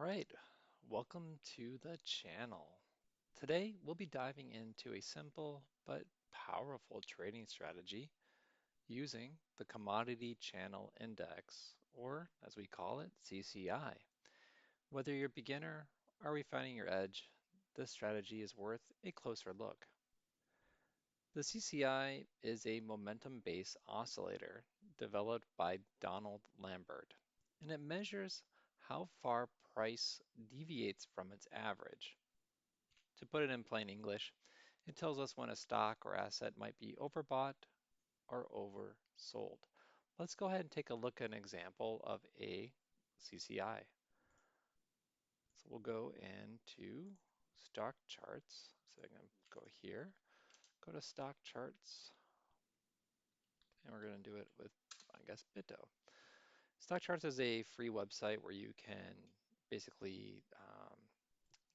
right, welcome to the channel. Today we'll be diving into a simple but powerful trading strategy using the Commodity Channel Index, or as we call it, CCI. Whether you're a beginner or refining your edge, this strategy is worth a closer look. The CCI is a momentum-based oscillator developed by Donald Lambert, and it measures how far price deviates from its average. To put it in plain English, it tells us when a stock or asset might be overbought or oversold. Let's go ahead and take a look at an example of a CCI. So we'll go into stock charts. So I'm going to go here, go to stock charts, and we're going to do it with, I guess, Bito. Stock charts is a free website where you can basically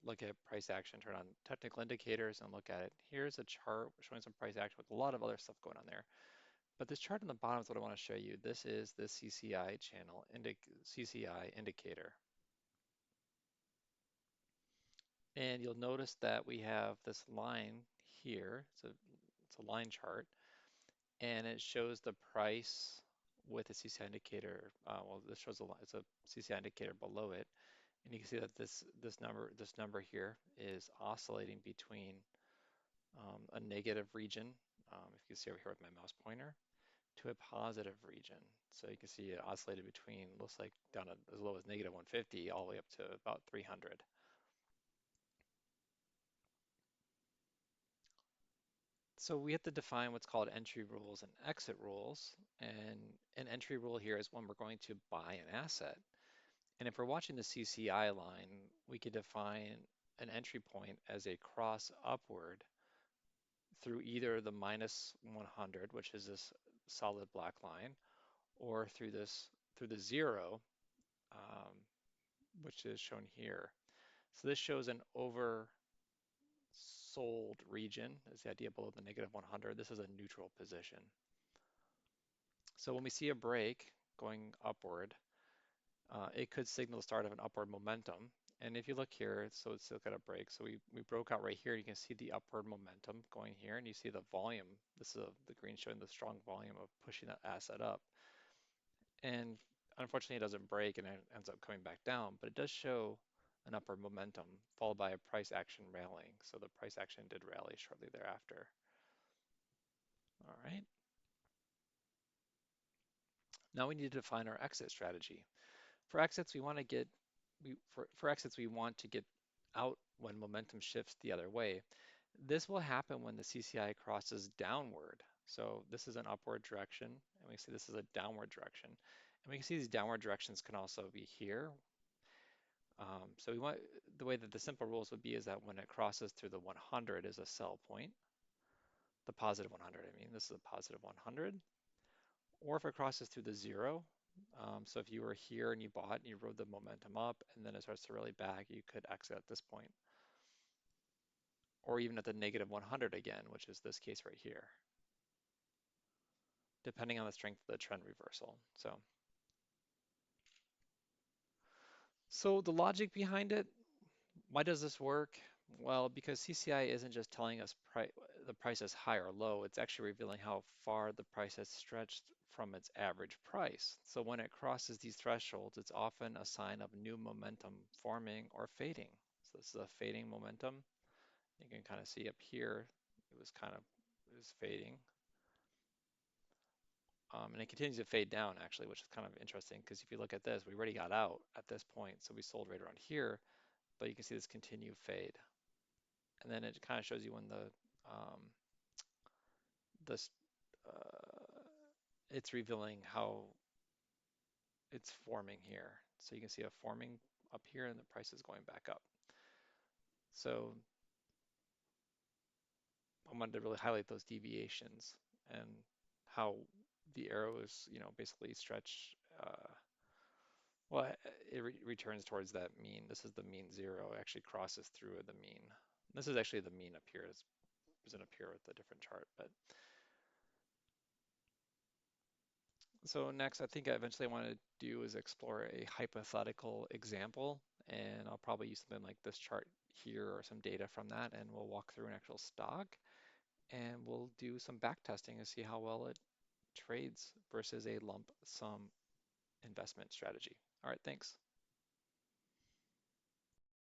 look at price action, turn on technical indicators and look at it. Here's a chart showing some price action with a lot of other stuff going on there. But this chart on the bottom is what I want to show you. This is the CCI channel, CCI indicator. And you'll notice that we have this line here. It's a line chart, and it shows the price with a CCI indicator. Well, this shows it's a CCI indicator below it, and you can see that this number here is oscillating between a negative region, if you can see over here with my mouse pointer, to a positive region. So you can see it oscillated between, looks like down at as low as negative 150 all the way up to about 300. So we have to define what's called entry rules and exit rules. And an entry rule here is when we're going to buy an asset. And if we're watching the CCI line, we could define an entry point as a cross upward through either the minus 100, which is this solid black line, or through the zero, um, which is shown here. So this shows an oversold region, is the idea below the negative 100. This is a neutral position. So when we see a break going upward, it could signal the start of an upward momentum. And if you look here, so let's look at a break. So we broke out right here. You can see the upward momentum going here, and you see the volume. This is the green showing the strong volume of pushing that asset up. And unfortunately, it doesn't break and it ends up coming back down, but it does show an upward momentum followed by a price action rallying. So the price action did rally shortly thereafter. All right. Now we need to define our exit strategy. For exits, we want to get for exits we want to get out when momentum shifts the other way. This will happen when the CCI crosses downward. So this is an upward direction, and we see this is a downward direction. And we can see these downward directions can also be here. So we want the way that the simple rules would be is that when it crosses through the 100 is a sell point, the positive 100, I mean, this is a positive 100. Or if it crosses through the zero, so if you were here and you bought and you rode the momentum up and then it starts to rally back, you could exit at this point. Or even at the negative 100 again, which is this case right here, depending on the strength of the trend reversal. So the logic behind it, why does this work? Well, because CCI isn't just telling us the price is high or low, it's actually revealing how far the price has stretched from its average price. So when it crosses these thresholds, it's often a sign of new momentum forming or fading. So this is a fading momentum. You can kind of see up here, it was fading. And it continues to fade down actually, which is kind of interesting because if you look at this, we already got out at this point, so we sold right around here, but you can see this continue fade. And then it kind of shows you when this it's revealing how it's forming here. So you can see a forming up here and the price is going back up. So I wanted to really highlight those deviations and how the arrows, basically stretch. Well, it returns towards that mean. This is the mean zero. It actually crosses through the mean. This is actually the mean up here. It doesn't appear with a different chart, but So next, I think I eventually want to do is explore a hypothetical example, and I'll probably use something like this chart here or some data from that, and we'll walk through an actual stock, and we'll do some back testing to see how well it trades versus a lump sum investment strategy. All right, thanks.